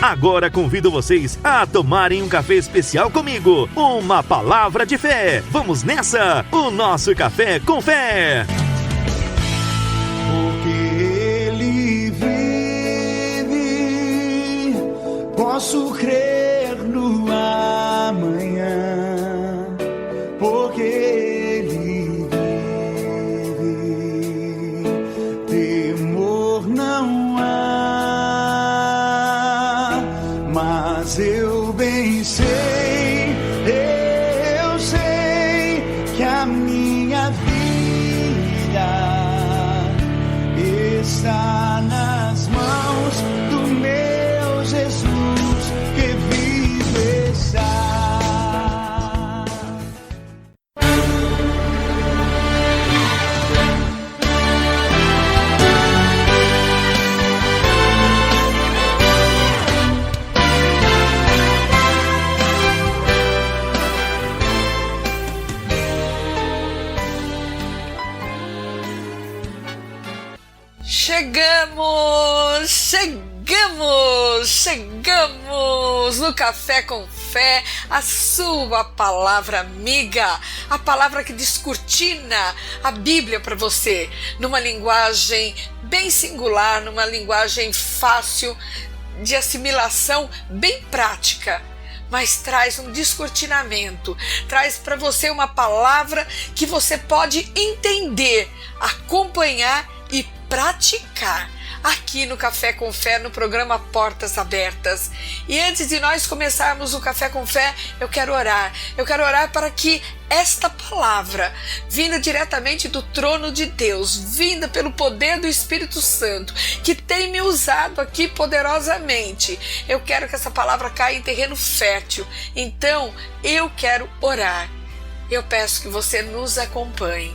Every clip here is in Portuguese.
Agora convido vocês a tomarem um café especial comigo. Uma palavra de fé. Vamos nessa! O nosso Café com Fé. Porque Ele vive, posso crer no amanhã. Porque Ele vive, temor não há, mas eu bem sei, eu sei que a minha vida está nas mãos do meu Jesus que vive está. Chegamos no Café com Fé, a sua palavra amiga, a palavra que descortina a Bíblia para você, numa linguagem bem singular, numa linguagem fácil de assimilação, bem prática, mas traz um descortinamento, traz para você uma palavra que você pode entender, acompanhar e praticar aqui no Café com Fé, no programa Portas Abertas. E antes de nós começarmos o Café com Fé, eu quero orar para que esta palavra, vinda diretamente do trono de Deus, vinda pelo poder do Espírito Santo, que tem me usado aqui poderosamente, eu quero que essa palavra caia em terreno fértil. Então eu quero orar, eu peço que você nos acompanhe.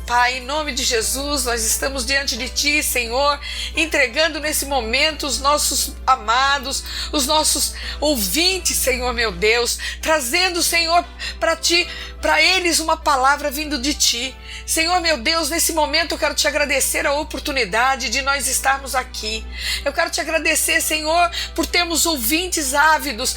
Pai, em nome de Jesus, nós estamos diante de Ti, Senhor, entregando nesse momento os nossos amados, os nossos ouvintes, Senhor meu Deus, trazendo, Senhor, para Ti, para eles uma palavra vindo de Ti. Senhor meu Deus, nesse momento eu quero Te agradecer a oportunidade de nós estarmos aqui. Eu quero Te agradecer, Senhor, por termos ouvintes ávidos,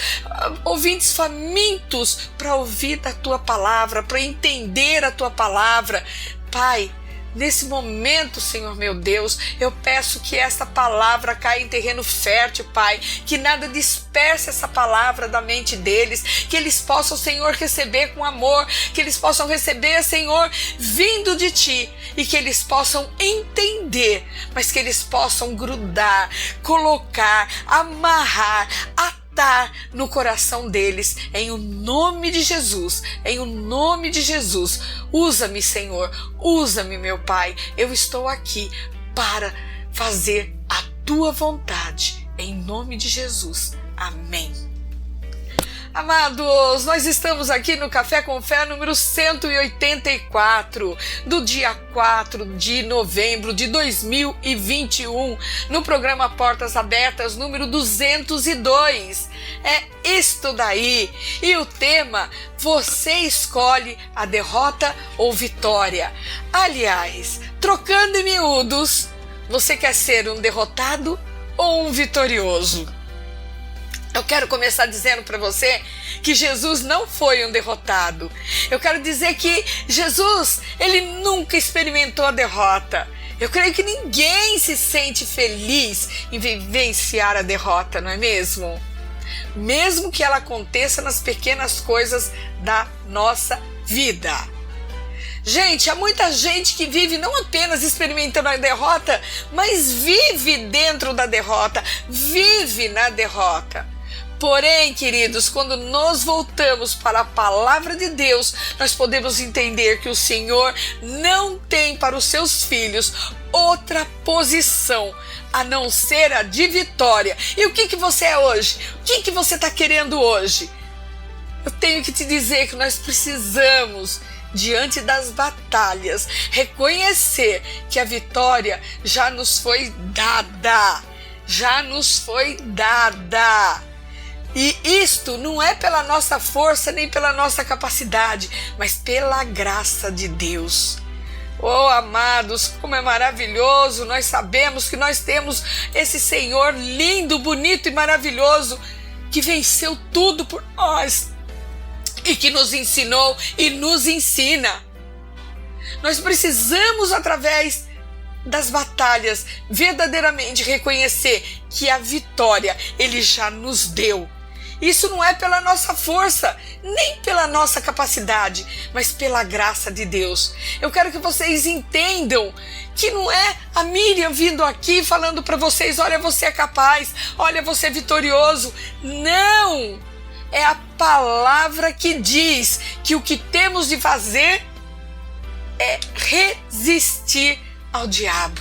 ouvintes famintos para ouvir da Tua palavra, para entender a Tua palavra. Pai, nesse momento, Senhor meu Deus, eu peço que esta palavra caia em terreno fértil, Pai, que nada disperse essa palavra da mente deles, que eles possam, Senhor, receber com amor, que eles possam receber, Senhor, vindo de Ti, e que eles possam entender, mas que eles possam grudar, colocar, amarrar, atar no coração deles, em o nome de Jesus, em o nome de Jesus. Usa-me, Senhor, usa-me, meu Pai, eu estou aqui para fazer a Tua vontade, em nome de Jesus, amém. Amados, nós estamos aqui no Café com Fé número 184, do dia 4 de novembro de 2021, no programa Portas Abertas número 202. É isto daí. E o tema, você escolhe a derrota ou vitória. Aliás, trocando em miúdos, você quer ser um derrotado ou um vitorioso? Eu quero começar dizendo para você que Jesus não foi um derrotado. Eu quero dizer que Jesus, ele nunca experimentou a derrota. Eu creio que ninguém se sente feliz em vivenciar a derrota, não é mesmo? Mesmo que ela aconteça nas pequenas coisas da nossa vida. Gente, há muita gente que vive não apenas experimentando a derrota, mas vive dentro da derrota, vive na derrota. Porém, queridos, quando nós voltamos para a palavra de Deus, nós podemos entender que o Senhor não tem para os seus filhos outra posição a não ser a de vitória. E o que você é hoje? O que você está querendo hoje? Eu tenho que te dizer que nós precisamos, diante das batalhas, reconhecer que a vitória já nos foi dada. Já nos foi dada. E isto não é pela nossa força nem pela nossa capacidade, mas pela graça de Deus. Oh, amados, como é maravilhoso, nós sabemos que nós temos esse Senhor lindo, bonito e maravilhoso, que venceu tudo por nós e que nos ensinou e nos ensina. Nós precisamos, através das batalhas, verdadeiramente reconhecer que a vitória Ele já nos deu. Isso não é pela nossa força, nem pela nossa capacidade, mas pela graça de Deus. Eu quero que vocês entendam que não é a Miriam vindo aqui falando para vocês: olha, você é capaz, olha, você é vitorioso. Não! É a palavra que diz que o que temos de fazer é resistir ao diabo.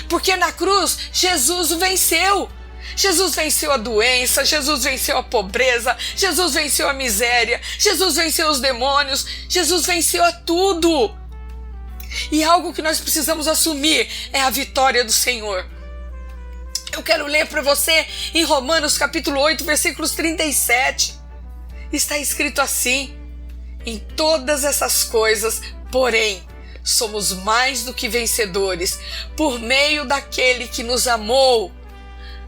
Porque na cruz, Jesus o venceu. Jesus venceu a doença, Jesus venceu a pobreza, Jesus venceu a miséria, Jesus venceu os demônios, Jesus venceu a tudo. E algo que nós precisamos assumir é a vitória do Senhor. Eu quero ler para você em Romanos capítulo 8, versículos 37. Está escrito assim: em todas essas coisas, porém, somos mais do que vencedores, por meio daquele que nos amou.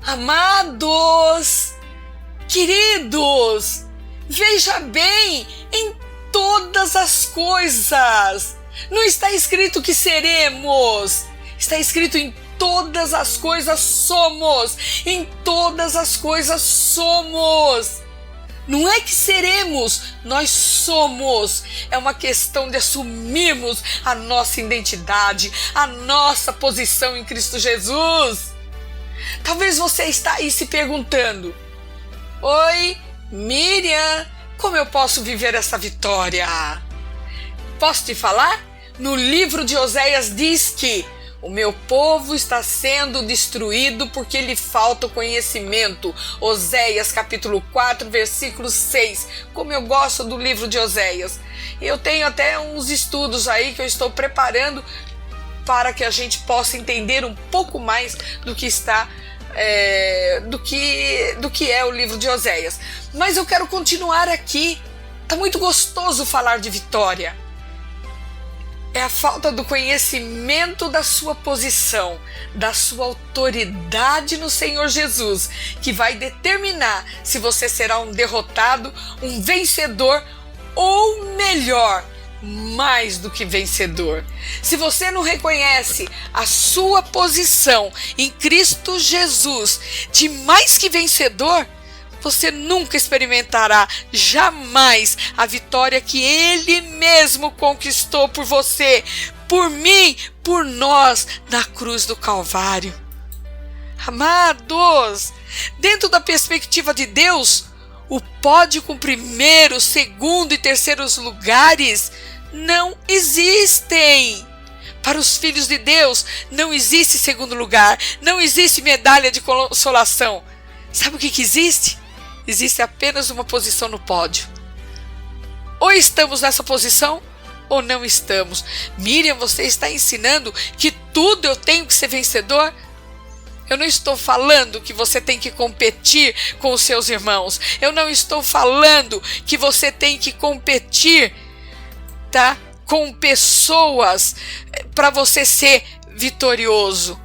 Amados, queridos, veja bem, em todas as coisas. Não está escrito que seremos, está escrito em todas as coisas somos, em todas as coisas somos. Não é que seremos, nós somos. É uma questão de assumirmos a nossa identidade, a nossa posição em Cristo Jesus. Talvez você está aí se perguntando: oi, Miriam, como eu posso viver essa vitória? Posso te falar? No livro de Oséias diz que o meu povo está sendo destruído porque lhe falta o conhecimento. Oséias capítulo 4, versículo 6. Como eu gosto do livro de Oséias. Eu tenho até uns estudos aí que eu estou preparando para que a gente possa entender um pouco mais do que está do que é o livro de Oséias. Mas eu quero continuar aqui. Tá muito gostoso falar de vitória. É a falta do conhecimento da sua posição, da sua autoridade no Senhor Jesus, que vai determinar se você será um derrotado, um vencedor ou melhor, mais do que vencedor. Se você não reconhece a sua posição em Cristo Jesus de mais que vencedor, você nunca experimentará jamais a vitória que Ele mesmo conquistou por você, por mim, por nós, na cruz do Calvário. Amados, dentro da perspectiva de Deus, o pódio com primeiro, segundo e terceiros lugares não existem. Para os filhos de Deus não existe segundo lugar, não existe medalha de consolação. Sabe o que existe? Existe apenas uma posição no pódio. Ou estamos nessa posição ou não estamos. Miriam, você está ensinando que tudo eu tenho que ser vencedor? Eu não estou falando que você tem que competir com os seus irmãos. Eu não estou falando que você tem que competir, tá, com pessoas para você ser vitorioso.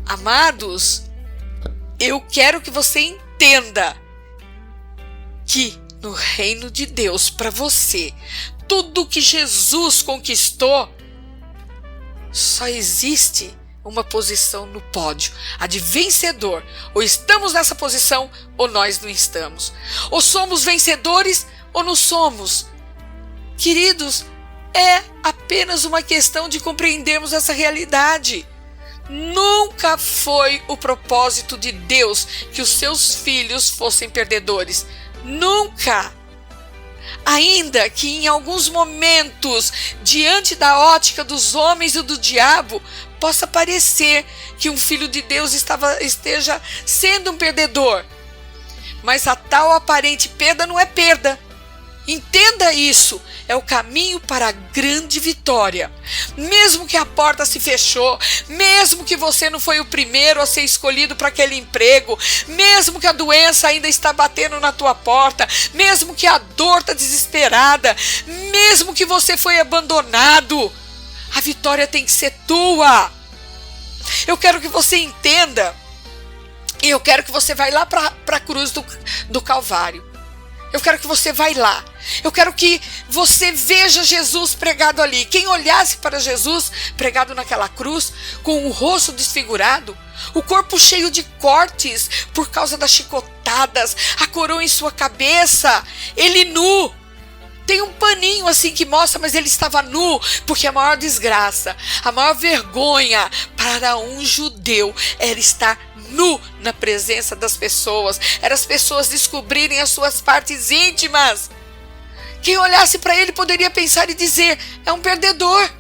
Amados, eu quero que você entenda que no reino de Deus, para você, tudo que Jesus conquistou, só existe uma posição no pódio, a de vencedor. Ou estamos nessa posição ou nós não estamos. Ou somos vencedores ou não somos. Queridos, é apenas uma questão de compreendermos essa realidade. Nunca foi o propósito de Deus que os seus filhos fossem perdedores. Nunca. Ainda que em alguns momentos, diante da ótica dos homens e do diabo, possa parecer que um filho de Deus esteja sendo um perdedor. Mas a tal aparente perda não é perda. Entenda isso, é o caminho para a grande vitória. Mesmo que a porta se fechou, mesmo que você não foi o primeiro a ser escolhido para aquele emprego, mesmo que a doença ainda está batendo na tua porta, mesmo que a dor está desesperada, mesmo que você foi abandonado, a vitória tem que ser tua. Eu quero que você entenda, e eu quero que você vá lá para a cruz do Calvário. Eu quero que você vá lá. Eu quero que você veja Jesus pregado ali. Quem olhasse para Jesus pregado naquela cruz, com o rosto desfigurado, o corpo cheio de cortes por causa das chicotadas, a coroa em sua cabeça, ele nu. Tem um paninho assim que mostra, mas ele estava nu, porque a maior desgraça, a maior vergonha para um judeu era estar nu na presença das pessoas, era as pessoas descobrirem as suas partes íntimas. Quem olhasse para ele poderia pensar e dizer, é um perdedor,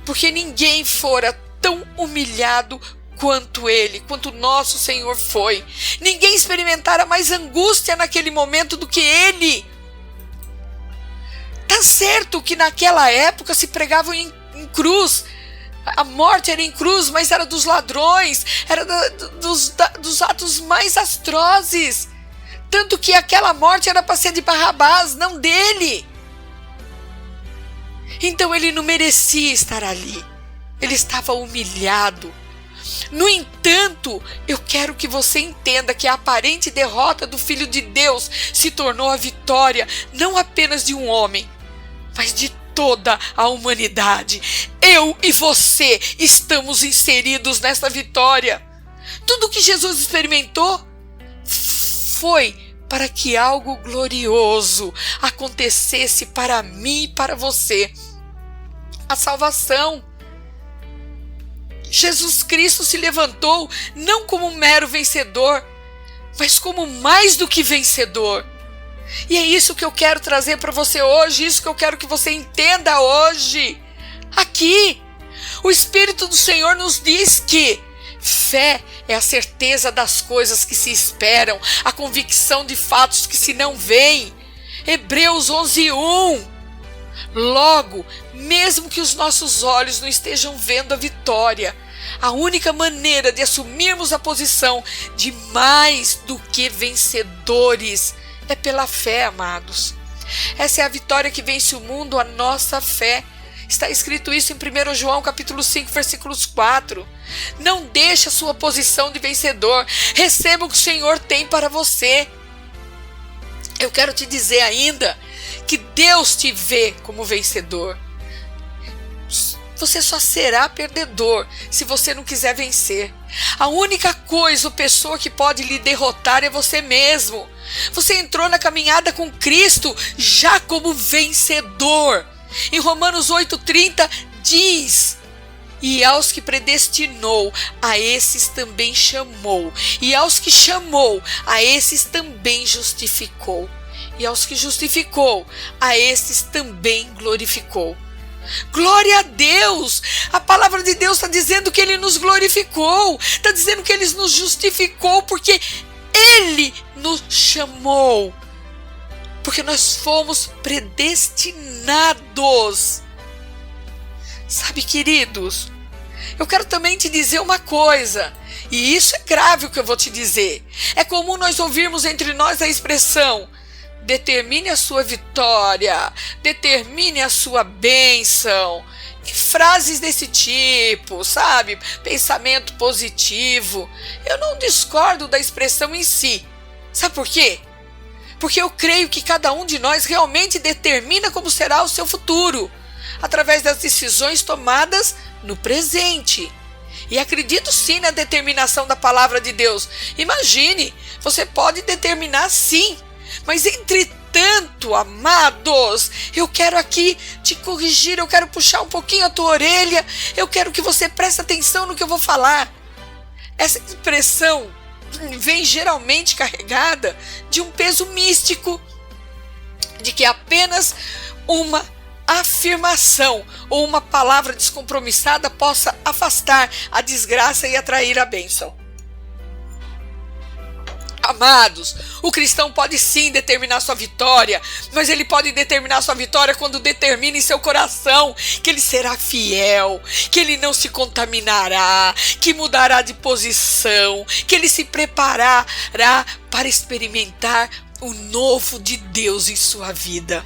porque ninguém fora tão humilhado quanto ele, quanto nosso Senhor foi. Ninguém experimentara mais angústia naquele momento do que ele. Tá certo que naquela época se pregavam em cruz, a morte era em cruz, mas era dos ladrões, era dos atos mais atrozes. Tanto que aquela morte era para ser de Barrabás, não dele. Então ele não merecia estar ali, ele estava humilhado. No entanto, eu quero que você entenda que a aparente derrota do Filho de Deus se tornou a vitória, não apenas de um homem, mas de toda a humanidade. Eu e você estamos inseridos nessa vitória. Tudo que Jesus experimentou foi para que algo glorioso acontecesse para mim e para você. A salvação. Jesus Cristo se levantou não como um mero vencedor, mas como mais do que vencedor. E é isso que eu quero trazer para você hoje, isso que eu quero que você entenda hoje. Aqui, o Espírito do Senhor nos diz que fé é a certeza das coisas que se esperam, a convicção de fatos que se não veem. Hebreus 11:1. Logo, mesmo que os nossos olhos não estejam vendo a vitória, a única maneira de assumirmos a posição de mais do que vencedores é pela fé, amados. Essa é a vitória que vence o mundo, a nossa fé. Está escrito isso em 1 João capítulo 5, versículos 4. Não deixe a sua posição de vencedor. Receba o que o Senhor tem para você. Eu quero te dizer ainda que Deus te vê como vencedor. Você só será perdedor se você não quiser vencer. A única coisa ou pessoa que pode lhe derrotar é você mesmo. Você entrou na caminhada com Cristo já como vencedor. Em Romanos 8:30 diz: e aos que predestinou, a esses também chamou. E aos que chamou, a esses também justificou. E aos que justificou, a esses também glorificou. Glória a Deus! A palavra de Deus está dizendo que Ele nos glorificou, está dizendo que Ele nos justificou, porque Ele nos chamou, porque nós fomos predestinados. Sabe, queridos, eu quero também te dizer uma coisa, e isso é grave o que eu vou te dizer. É comum nós ouvirmos entre nós a expressão: determine a sua vitória, determine a sua bênção. E frases desse tipo, sabe? Pensamento positivo. Eu não discordo da expressão em si. Sabe por quê? Porque eu creio que cada um de nós realmente determina como será o seu futuro, através das decisões tomadas no presente. E acredito sim na determinação da palavra de Deus. Imagine, você pode determinar sim. Mas entretanto, amados, eu quero aqui te corrigir, eu quero puxar um pouquinho a tua orelha, eu quero que você preste atenção no que eu vou falar. Essa expressão vem geralmente carregada de um peso místico, de que apenas uma afirmação ou uma palavra descompromissada possa afastar a desgraça e atrair a bênção. Amados, o cristão pode sim determinar sua vitória, mas ele pode determinar sua vitória quando determina em seu coração que ele será fiel, que ele não se contaminará, que mudará de posição, que ele se preparará para experimentar o novo de Deus em sua vida.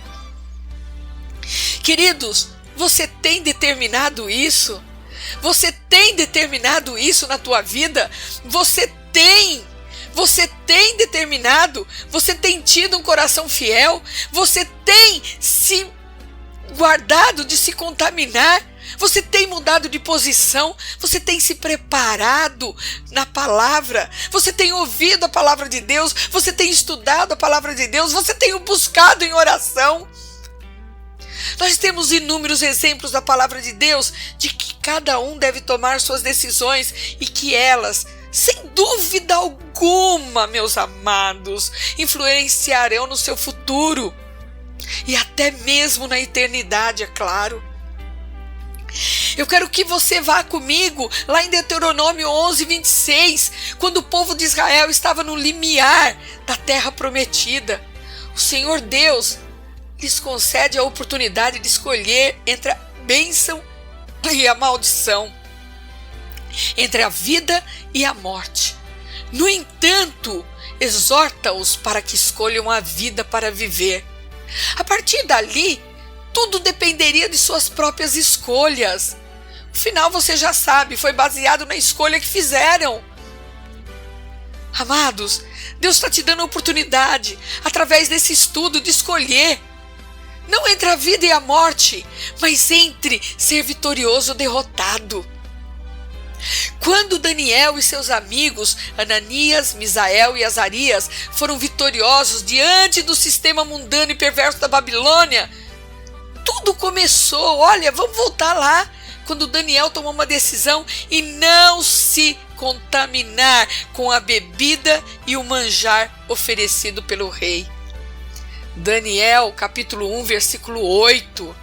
Queridos, Você tem determinado isso? Você tem determinado isso na tua vida? Você tem determinado? Você tem tido um coração fiel? Você tem se guardado de se contaminar? Você tem mudado de posição? Você tem se preparado na palavra? Você tem ouvido a palavra de Deus? Você tem estudado a palavra de Deus? Você tem o buscado em oração? Nós temos inúmeros exemplos da palavra de Deus de que cada um deve tomar suas decisões e que elas, sem dúvida alguma, meus amados, influenciarão no seu futuro e até mesmo na eternidade, é claro. Eu quero que você vá comigo lá em Deuteronômio 11:26, quando o povo de Israel estava no limiar da terra prometida. O Senhor Deus lhes concede a oportunidade de escolher entre a bênção e a maldição, entre a vida e a morte. No entanto, exorta-os para que escolham a vida para viver. A partir dali, tudo dependeria de suas próprias escolhas. O final você já sabe, foi baseado na escolha que fizeram. Amados, Deus está te dando a oportunidade, através desse estudo, de escolher. Não entre a vida e a morte, mas entre ser vitorioso ou derrotado. Quando Daniel e seus amigos, Ananias, Misael e Azarias, foram vitoriosos diante do sistema mundano e perverso da Babilônia, tudo começou. Olha, vamos voltar lá, quando Daniel tomou uma decisão em não se contaminar com a bebida e o manjar oferecido pelo rei. Daniel, capítulo 1, versículo 8.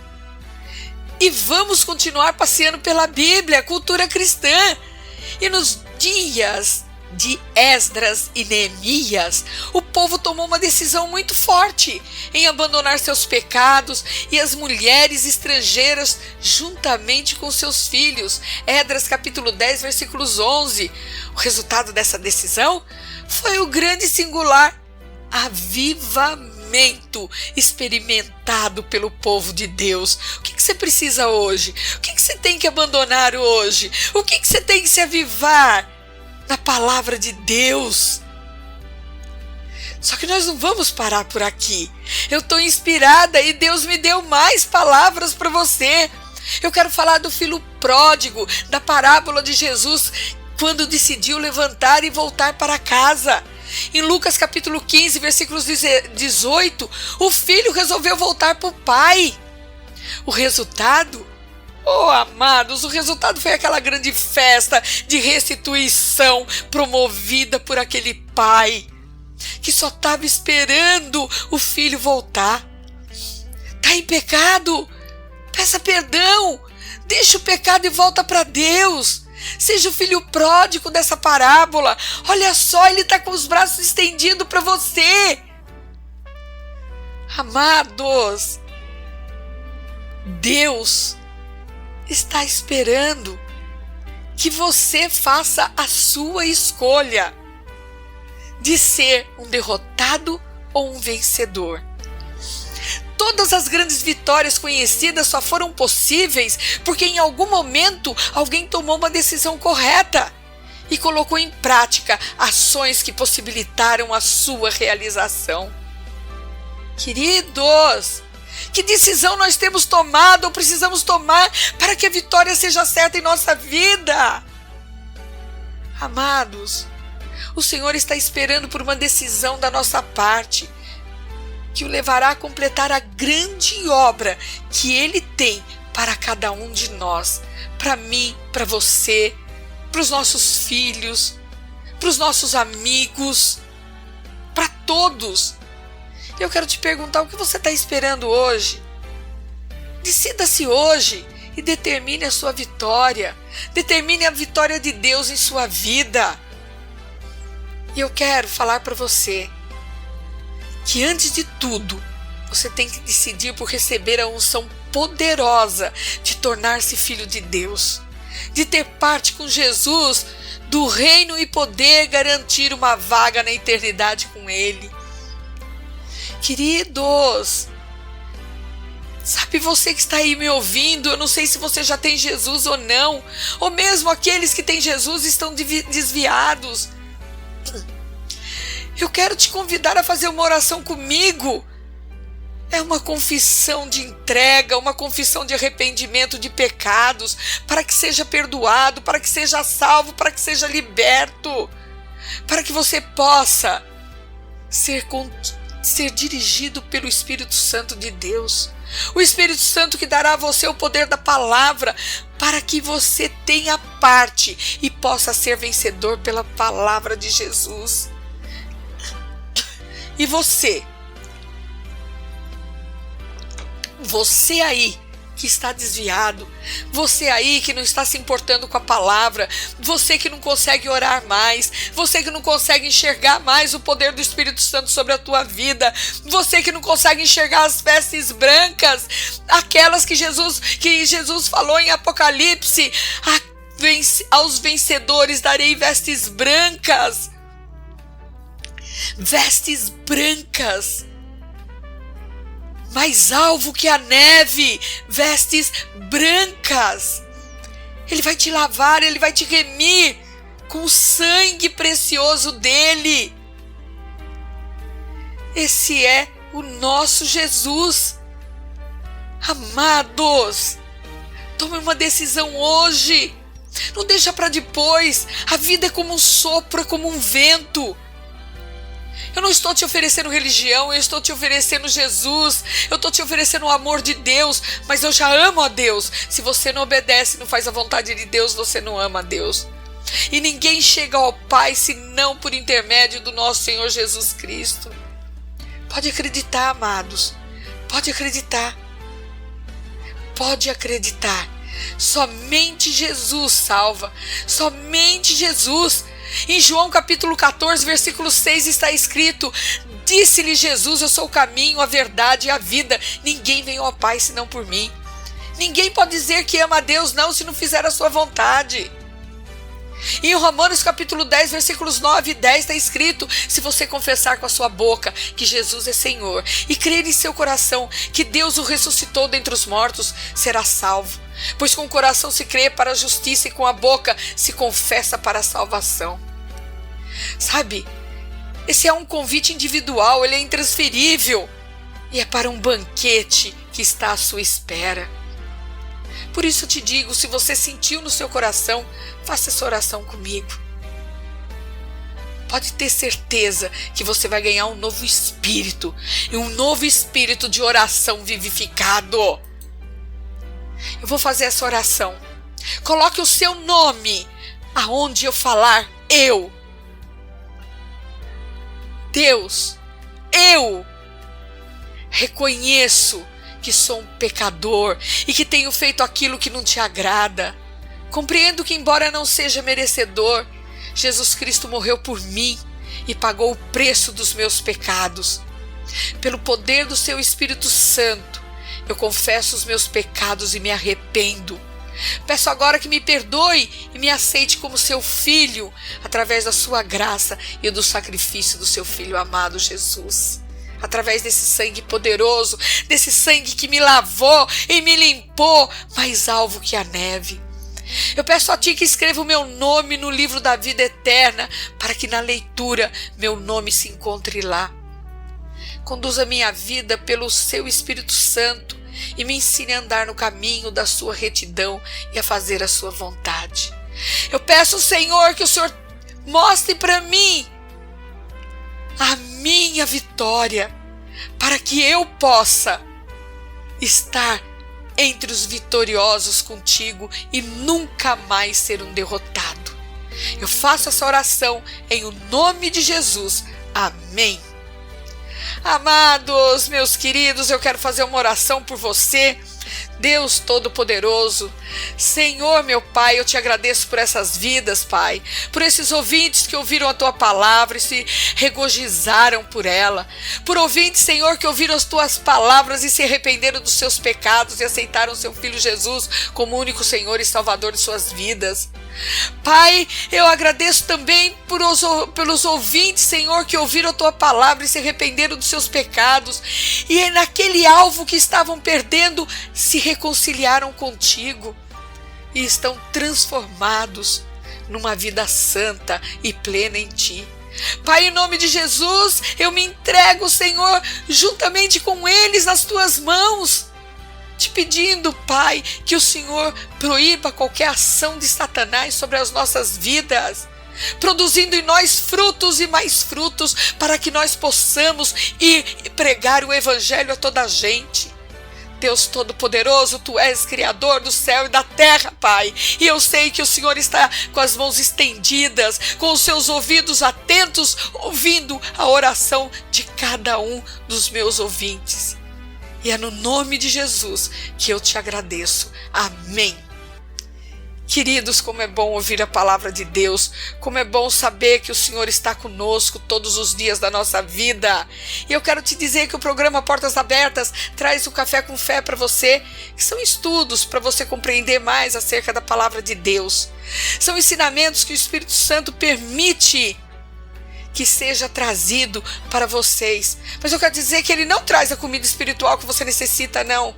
E vamos continuar passeando pela Bíblia, a cultura cristã. E nos dias de Esdras e Neemias, o povo tomou uma decisão muito forte em abandonar seus pecados e as mulheres estrangeiras juntamente com seus filhos. Esdras capítulo 10, versículos 11. O resultado dessa decisão foi o grande e singular avivamento experimentado pelo povo de Deus. O que você precisa hoje? O que você tem que abandonar hoje? O que você tem que se avivar? Na palavra de Deus. Só que nós não vamos parar por aqui. Eu estou inspirada e Deus me deu mais palavras para você. Eu quero falar do filho pródigo, da parábola de Jesus, quando decidiu levantar e voltar para casa. Em Lucas capítulo 15, versículos 18, o filho resolveu voltar para o pai. O resultado? Oh, amados, o resultado foi aquela grande festa de restituição promovida por aquele pai que só estava esperando o filho voltar. Está em pecado? Peça perdão. Deixa o pecado e volta para Deus. Seja o filho pródigo dessa parábola. Olha só, ele está com os braços estendidos para você. Amados, Deus está esperando que você faça a sua escolha de ser um derrotado ou um vencedor. Todas as grandes vitórias conhecidas só foram possíveis porque em algum momento alguém tomou uma decisão correta e colocou em prática ações que possibilitaram a sua realização. Queridos, que decisão nós temos tomado ou precisamos tomar para que a vitória seja certa em nossa vida? Amados, o Senhor está esperando por uma decisão da nossa parte, que o levará a completar a grande obra que Ele tem para cada um de nós, para mim, para você, para os nossos filhos, para os nossos amigos, para todos. Eu quero te perguntar, o que você está esperando hoje? Decida-se hoje e determine a sua vitória. Determine a vitória de Deus em sua vida. E eu quero falar para você que antes de tudo, você tem que decidir por receber a unção poderosa de tornar-se filho de Deus, de ter parte com Jesus do reino e poder garantir uma vaga na eternidade com Ele. Queridos, Sabe, você que está aí me ouvindo, eu não sei se você já tem Jesus ou não, ou mesmo aqueles que têm Jesus estão desviados. Eu quero te convidar a fazer uma oração comigo. É uma confissão de entrega, uma confissão de arrependimento de pecados, para que seja perdoado, para que seja salvo, para que seja liberto, para que você possa ser dirigido pelo Espírito Santo de Deus. O Espírito Santo que dará a você o poder da palavra, para que você tenha parte e possa ser vencedor pela palavra de Jesus. E você aí que está desviado, você aí que não está se importando com a palavra, você que não consegue orar mais, você que não consegue enxergar mais o poder do Espírito Santo sobre a tua vida, você que não consegue enxergar as vestes brancas, aquelas que Jesus falou em Apocalipse: aos vencedores darei vestes brancas. Vestes brancas, mais alvo que a neve, vestes brancas. Ele vai te lavar, Ele vai te remir com o sangue precioso dEle. Esse é o nosso Jesus. Amados, tome uma decisão hoje, não deixa para depois. A vida é como um sopro, é como um vento. Eu não estou te oferecendo religião, eu estou te oferecendo Jesus, eu estou te oferecendo o amor de Deus, mas eu já amo a Deus. Se você não obedece, não faz a vontade de Deus, você não ama a Deus. E ninguém chega ao Pai senão por intermédio do nosso Senhor Jesus Cristo. Pode acreditar, amados, pode acreditar. Pode acreditar. Somente Jesus salva, somente Jesus. Em João capítulo 14, versículo 6 está escrito: disse-lhe Jesus, eu sou o caminho, a verdade e a vida. Ninguém vem ao Pai senão por mim. Ninguém pode dizer que ama a Deus não se não fizer a sua vontade. Em Romanos capítulo 10, versículos 9 e 10 está escrito: se você confessar com a sua boca que Jesus é Senhor e crer em seu coração que Deus o ressuscitou dentre os mortos, será salvo. Pois com o coração se crê para a justiça e com a boca se confessa para a salvação. Sabe, esse é um convite individual, ele é intransferível e é para um banquete que está à sua espera. Por isso eu te digo, se você sentiu no seu coração, faça essa oração comigo. Pode ter certeza que você vai ganhar um novo espírito, e um novo espírito de oração vivificado. Eu vou fazer essa oração. Coloque o seu nome aonde eu falar eu. Deus, eu reconheço que sou um pecador e que tenho feito aquilo que não te agrada. Compreendo que, embora não seja merecedor, Jesus Cristo morreu por mim e pagou o preço dos meus pecados. Pelo poder do seu Espírito Santo, eu confesso os meus pecados e me arrependo. Peço agora que me perdoe e me aceite como seu filho, através da sua graça e do sacrifício do seu filho amado Jesus. Através desse sangue poderoso, desse sangue que me lavou e me limpou, mais alvo que a neve. Eu peço a ti que escreva o meu nome no livro da vida eterna, para que na leitura meu nome se encontre lá. Conduza minha vida pelo seu Espírito Santo e me ensine a andar no caminho da sua retidão e a fazer a sua vontade. Eu peço, Senhor, que o Senhor mostre para mim a minha vitória, para que eu possa estar entre os vitoriosos contigo e nunca mais ser um derrotado. Eu faço essa oração em o nome de Jesus. Amém. Amados, meus queridos, eu quero fazer uma oração por você. Deus Todo-Poderoso, Senhor meu Pai, eu te agradeço por essas vidas, Pai, por esses ouvintes que ouviram a Tua palavra e se regozijaram por ela, por ouvintes, Senhor, que ouviram as Tuas palavras e se arrependeram dos seus pecados e aceitaram o Seu Filho Jesus como único Senhor e Salvador de suas vidas. Pai, eu agradeço também pelos ouvintes, Senhor, que ouviram a Tua palavra e se arrependeram dos seus pecados e naquele alvo que estavam perdendo, se reconciliaram contigo e estão transformados numa vida santa e plena em Ti. Pai, em nome de Jesus, eu me entrego, Senhor, juntamente com eles nas Tuas mãos, te pedindo, Pai, que o Senhor proíba qualquer ação de Satanás sobre as nossas vidas, produzindo em nós frutos e mais frutos, para que nós possamos ir pregar o Evangelho a toda a gente. Deus Todo-Poderoso, Tu és Criador do céu e da terra, Pai, e eu sei que o Senhor está com as mãos estendidas, com os seus ouvidos atentos, ouvindo a oração de cada um dos meus ouvintes. E é no nome de Jesus que eu te agradeço. Amém. Queridos, como é bom ouvir a palavra de Deus, como é bom saber que o Senhor está conosco todos os dias da nossa vida. E eu quero te dizer que o programa Portas Abertas traz o Café com Fé para você, que são estudos para você compreender mais acerca da palavra de Deus. São ensinamentos que o Espírito Santo permite que seja trazido para vocês. Mas eu quero dizer que Ele não traz a comida espiritual que você necessita, não.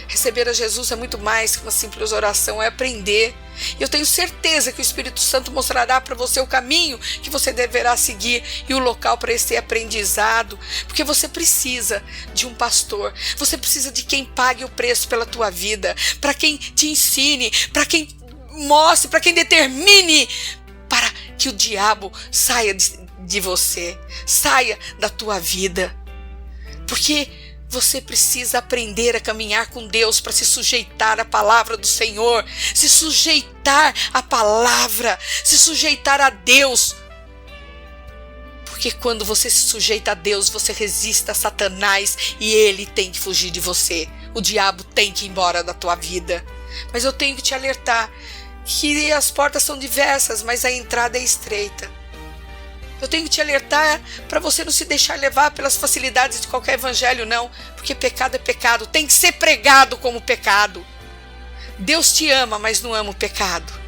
Receber a Jesus é muito mais que uma simples oração, é aprender. E eu tenho certeza que o Espírito Santo mostrará para você o caminho que você deverá seguir e o local para esse aprendizado. Porque você precisa de um pastor, você precisa de quem pague o preço pela tua vida, para quem te ensine, para quem mostre, para quem determine, para que o diabo saia de você, saia da tua vida, porque você precisa aprender a caminhar com Deus para se sujeitar à palavra do Senhor, se sujeitar à palavra, se sujeitar a Deus, porque quando você se sujeita a Deus, você resiste a Satanás e ele tem que fugir de você, o diabo tem que ir embora da tua vida. Mas eu tenho que te alertar que as portas são diversas, mas a entrada é estreita. Eu tenho que te alertar para você não se deixar levar pelas facilidades de qualquer evangelho, não. Porque pecado é pecado. Tem que ser pregado como pecado. Deus te ama, mas não ama o pecado.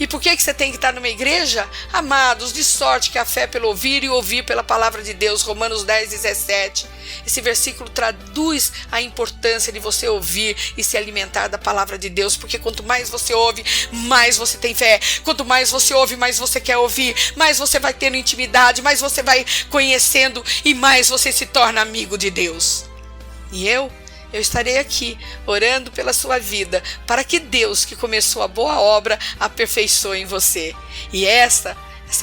E por que você tem que estar numa igreja? Amados, de sorte que a fé é pelo ouvir e ouvir pela palavra de Deus. Romanos 10:17. Esse versículo traduz a importância de você ouvir e se alimentar da palavra de Deus. Porque quanto mais você ouve, mais você tem fé. Quanto mais você ouve, mais você quer ouvir. Mais você vai tendo intimidade, mais você vai conhecendo e mais você se torna amigo de Deus. E eu estarei aqui orando pela sua vida, para que Deus, que começou a boa obra, aperfeiçoe em você. E essa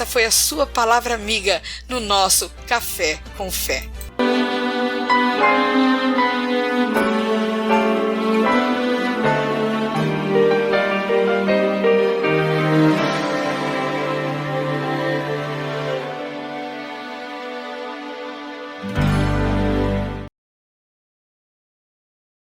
foi a sua palavra amiga no nosso Café com Fé.